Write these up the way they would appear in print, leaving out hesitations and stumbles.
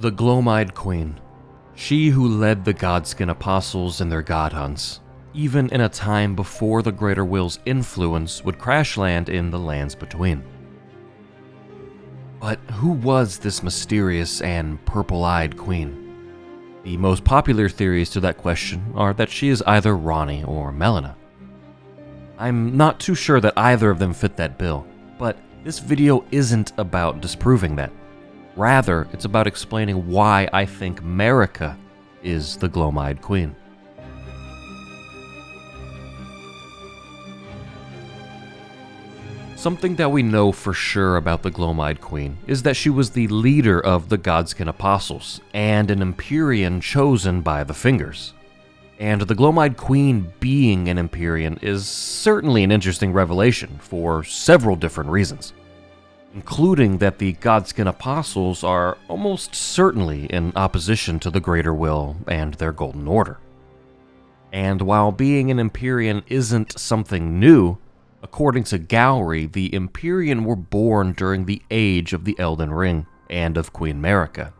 The Gloam-Eyed Queen. She who led the Godskin Apostles in their god hunts, even in a time before the Greater Will's influence would crash land in the lands between. But who was this mysterious and purple-eyed queen? The most popular theories to that question are that she is either Ranni or Melina. I'm not too sure that either of them fit that bill, but this video isn't about disproving that. Rather, it's about explaining why I think Marika is the Gloam-Eyed Queen. Something that we know for sure about the Gloam-Eyed Queen is that she was the leader of the Godskin Apostles, and an Empyrean chosen by the Fingers. And the Gloam-Eyed Queen being an Empyrean is certainly an interesting revelation for several different reasons, including that the Godskin Apostles are almost certainly in opposition to the Greater Will and their Golden Order. And while being an Empyrean isn't something new, according to Gowry, the Empyrean were born during the age of the Elden Ring and of Queen Marika,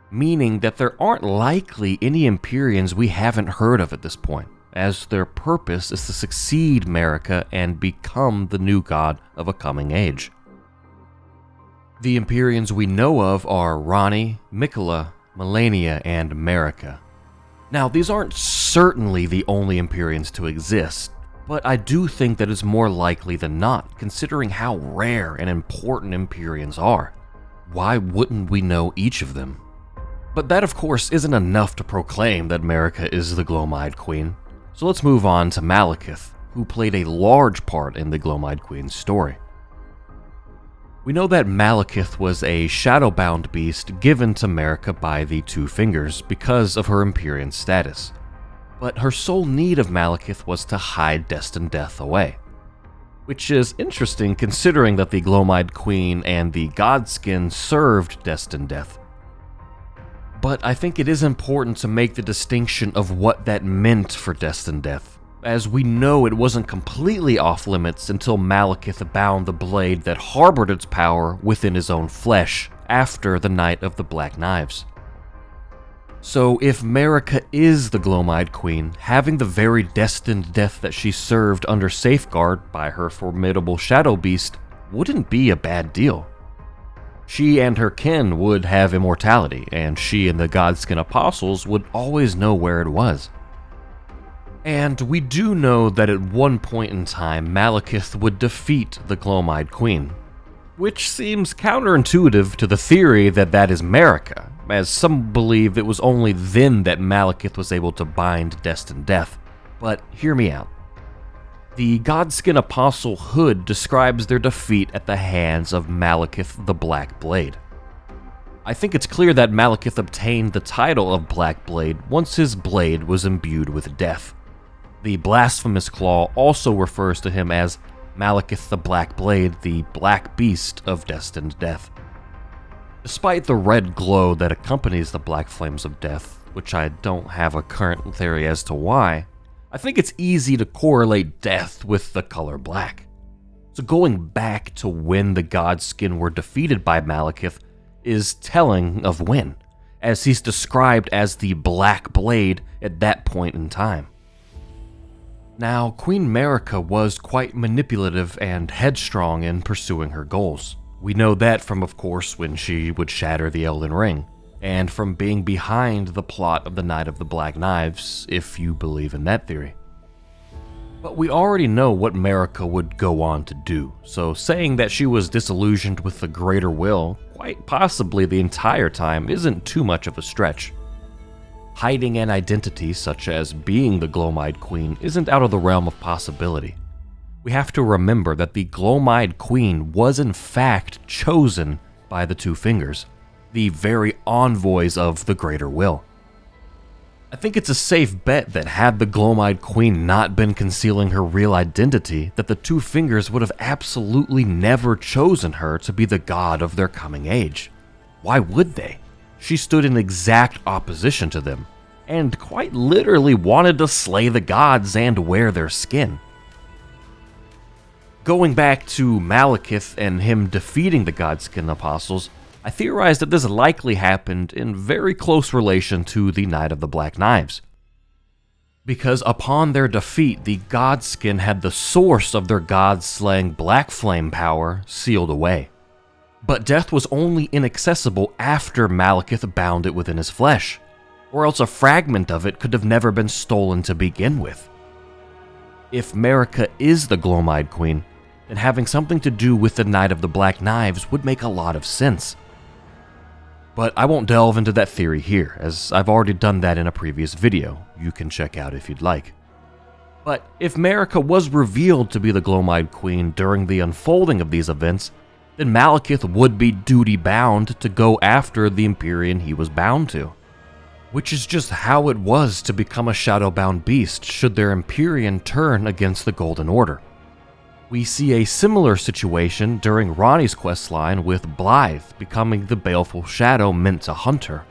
meaning that there aren't likely any Empyreans we haven't heard of at this point, as their purpose is to succeed Marika and become the new god of a coming age. The Empyreans we know of are Ranni, Miquella, Malenia, and Marika. Now, these aren't certainly the only Empyreans to exist, but I do think that it's more likely than not, considering how rare and important Empyreans are. Why wouldn't we know each of them? But that, of course, isn't enough to proclaim that Marika is the Gloam-Eyed Queen, so let's move on to Malekith, who played a large part in the Gloam-Eyed Queen's story. We know that Malekith was a shadowbound beast given to Marika by the Two Fingers because of her Empyrean status. But her sole need of Malekith was to hide destined death away. Which is interesting considering that the Gloam-Eyed Queen and the Godskin served destined death. But I think it is important to make the distinction of what that meant for destined death, as we know it wasn't completely off limits until Malekith bound the blade that harbored its power within his own flesh after the Night of the Black Knives. So if Marika is the Gloam-Eyed Queen, having the very destined death that she served under safeguard by her formidable shadow beast wouldn't be a bad deal. She and her kin would have immortality, and she and the Godskin Apostles would always know where it was. And we do know that at one point in time, Malekith would defeat the Gloam-Eyed Queen, which seems counterintuitive to the theory that that is Marika, as some believe it was only then that Malekith was able to bind destined death. But hear me out. The Godskin Apostle Hood describes their defeat at the hands of Malekith the Black Blade. I think it's clear that Malekith obtained the title of Black Blade once his blade was imbued with death. The Blasphemous Claw also refers to him as Malekith the Black Blade, the Black Beast of Destined Death. Despite the red glow that accompanies the black flames of death, which I don't have a current theory as to why, I think it's easy to correlate death with the color black. So going back to when the Godskin were defeated by Malekith is telling of when, as he's described as the Black Blade at that point in time. Now, Queen Marika was quite manipulative and headstrong in pursuing her goals. We know that from, of course, when she would shatter the Elden Ring, and from being behind the plot of the Night of the Black Knives, if you believe in that theory. But we already know what Marika would go on to do, so saying that she was disillusioned with the Greater Will, quite possibly the entire time, isn't too much of a stretch. Hiding an identity such as being the Gloam-Eyed Queen isn't out of the realm of possibility. We have to remember that the Gloam-Eyed Queen was in fact chosen by the Two Fingers, the very envoys of the Greater Will. I think it's a safe bet that had the Gloam-Eyed Queen not been concealing her real identity, that the Two Fingers would have absolutely never chosen her to be the god of their coming age. Why would they? She stood in exact opposition to them, and quite literally wanted to slay the gods and wear their skin. Going back to Malekith and him defeating the Godskin Apostles, I theorized that this likely happened in very close relation to the Night of the Black Knives. Because upon their defeat, the Godskin had the source of their god-slaying black flame power sealed away. But death was only inaccessible after Malekith bound it within his flesh, or else a fragment of it could have never been stolen to begin with. If Marika is the Gloam-Eyed Queen, then having something to do with the Night of the Black Knives would make a lot of sense. But I won't delve into that theory here, as I've already done that in a previous video you can check out if you'd like. But if Marika was revealed to be the Gloam-Eyed Queen during the unfolding of these events, then Malekith would be duty-bound to go after the Empyrean he was bound to. Which is just how it was to become a shadow-bound beast should their Empyrean turn against the Golden Order. We see a similar situation during Ranni's questline with Blythe becoming the baleful shadow meant to hunt her.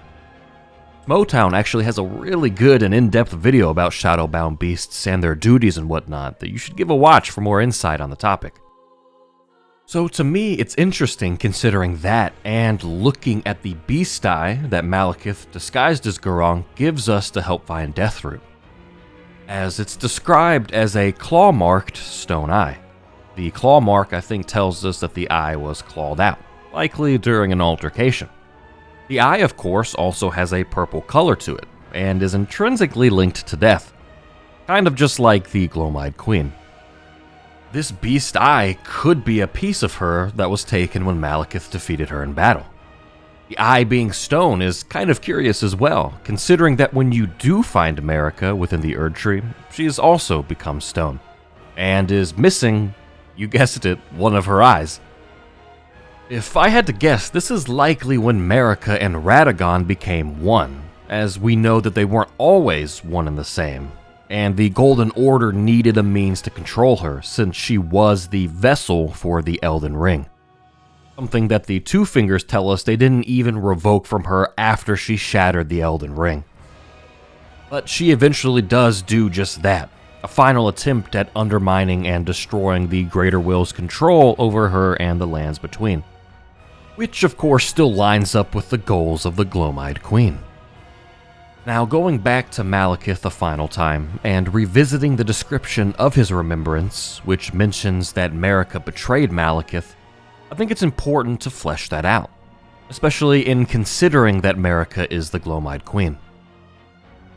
SmoughTown actually has a really good and in-depth video about shadow-bound beasts and their duties and whatnot that you should give a watch for more insight on the topic. So to me, it's interesting considering that and looking at the beast eye that Malekith, disguised as Gurranq, gives us to help find Deathroot, as it's described as a claw-marked stone eye. The claw mark, I think, tells us that the eye was clawed out, likely during an altercation. The eye, of course, also has a purple color to it, and is intrinsically linked to death, kind of just like the Gloam-Eyed Queen. This beast eye could be a piece of her that was taken when Malekith defeated her in battle. The eye being stone is kind of curious as well, considering that when you do find Marika within the Erd Tree, she has also become stone, and is missing, you guessed it, one of her eyes. If I had to guess, this is likely when Marika and Radagon became one, as we know that they weren't always one and the same, and the Golden Order needed a means to control her since she was the vessel for the Elden Ring. Something that the Two Fingers tell us they didn't even revoke from her after she shattered the Elden Ring. But she eventually does do just that. A final attempt at undermining and destroying the Greater Will's control over her and the lands between. Which of course still lines up with the goals of the Gloam-Eyed Queen. Now going back to Malekith a final time, and revisiting the description of his remembrance, which mentions that Marika betrayed Malekith, I think it's important to flesh that out, especially in considering that Marika is the Gloam-Eyed Queen.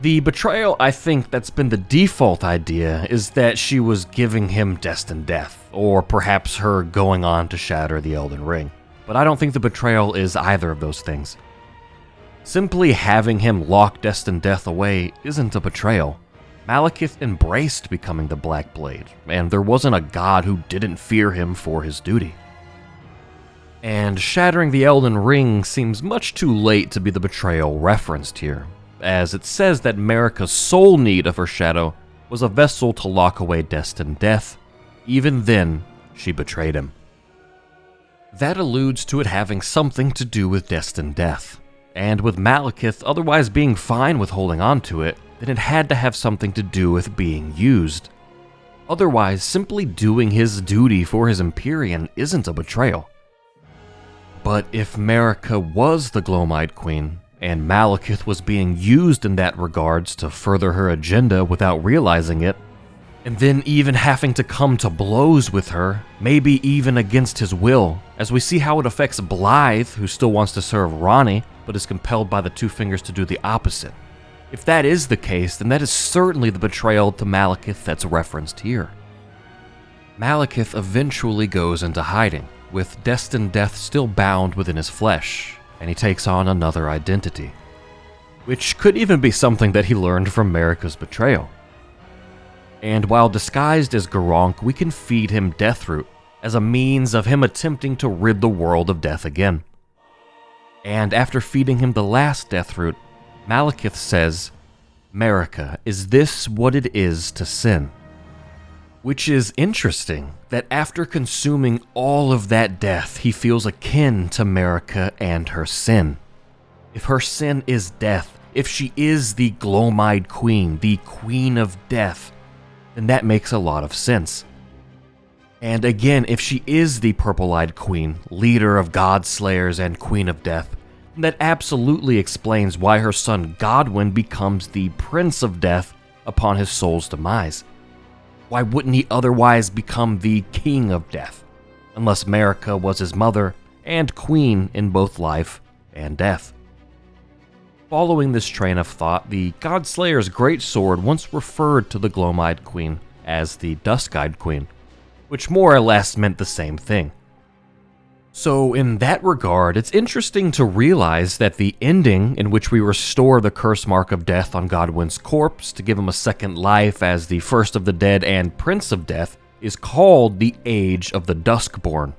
The betrayal, I think that's been the default idea, is that she was giving him destined death, or perhaps her going on to shatter the Elden Ring. But I don't think the betrayal is either of those things. Simply having him lock destined death away isn't a betrayal. Malekith embraced becoming the Black Blade, and there wasn't a god who didn't fear him for his duty. And shattering the Elden Ring seems much too late to be the betrayal referenced here, as it says that Marika's sole need of her shadow was a vessel to lock away destined death. Even then, she betrayed him. That alludes to it having something to do with destined death, and with Malekith otherwise being fine with holding on to it, then it had to have something to do with being used. Otherwise, simply doing his duty for his Empyrean isn't a betrayal. But if Marika was the Gloam-Eyed Queen, and Malekith was being used in that regards to further her agenda without realizing it, and then even having to come to blows with her, maybe even against his will, as we see how it affects Blythe, who still wants to serve Ranni, but is compelled by the Two Fingers to do the opposite. If that is the case, then that is certainly the betrayal to Malekith that's referenced here. Malekith eventually goes into hiding, with destined death still bound within his flesh, and he takes on another identity, which could even be something that he learned from Marika's betrayal. And while disguised as Gurranq, we can feed him Deathroot as a means of him attempting to rid the world of death again. And after feeding him the last Deathroot, Malekith says, "Marika, is this what it is to sin?" Which is interesting, that after consuming all of that death, he feels akin to Marika and her sin. If her sin is death, if she is the Gloam-Eyed Queen, the Queen of Death, then that makes a lot of sense. And again, if she is the Purple-Eyed Queen, leader of God-Slayers and Queen of Death, that absolutely explains why her son Godwyn becomes the Prince of Death upon his soul's demise. Why wouldn't he otherwise become the King of Death, unless Marika was his mother and queen in both life and death? Following this train of thought, the God-Slayer's greatsword once referred to the Gloam-Eyed Queen as the Dusk-Eyed Queen, which more or less meant the same thing. So in that regard, it's interesting to realize that the ending in which we restore the curse mark of death on Godwyn's corpse to give him a second life as the First of the Dead and Prince of Death is called the Age of the Duskborn.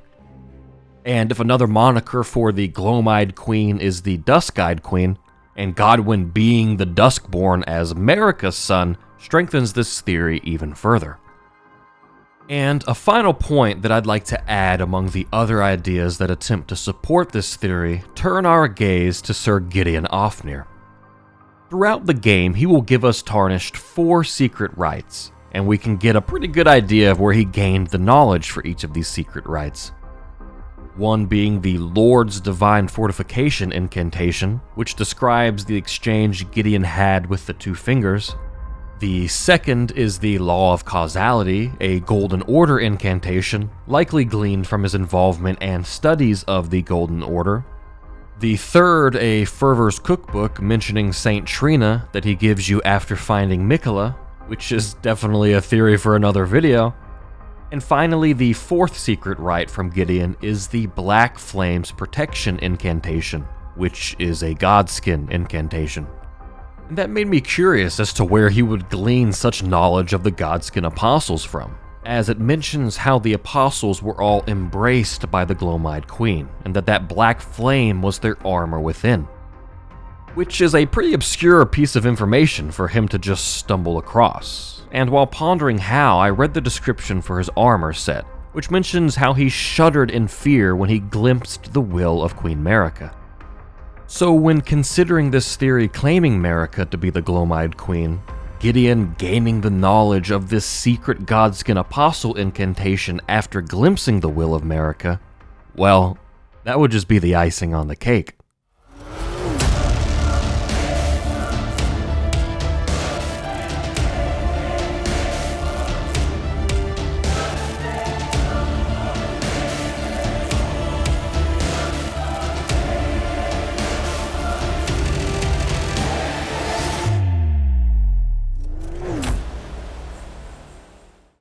And if another moniker for the Gloam-Eyed Queen is the Dusk-Eyed Queen, and Godwyn being the Duskborn as Marika's son strengthens this theory even further. And a final point that I'd like to add among the other ideas that attempt to support this theory turn our gaze to Sir Gideon Ofnir. Throughout the game, he will give us tarnished 4 secret rites, and we can get a pretty good idea of where he gained the knowledge for each of these secret rites. One being the Lord's Divine Fortification incantation, which describes the exchange Gideon had with the 2 fingers. The second is the Law of Causality, a Golden Order incantation, likely gleaned from his involvement and studies of the Golden Order. The third, a Fervor's Cookbook mentioning Saint Trina that he gives you after finding Mikola, which is definitely a theory for another video. And finally, the 4th secret rite from Gideon is the Black Flames Protection incantation, which is a Godskin incantation. And that made me curious as to where he would glean such knowledge of the Godskin Apostles from, as it mentions how the Apostles were all embraced by the Gloam-Eyed Queen, and that black flame was their armor within. Which is a pretty obscure piece of information for him to just stumble across. And while pondering how, I read the description for his armor set, which mentions how he shuddered in fear when he glimpsed the will of Queen Marika. So when considering this theory claiming Marika to be the Gloam-Eyed Queen, Gideon gaining the knowledge of this secret Godskin Apostle incantation after glimpsing the will of Marika, well, that would just be the icing on the cake.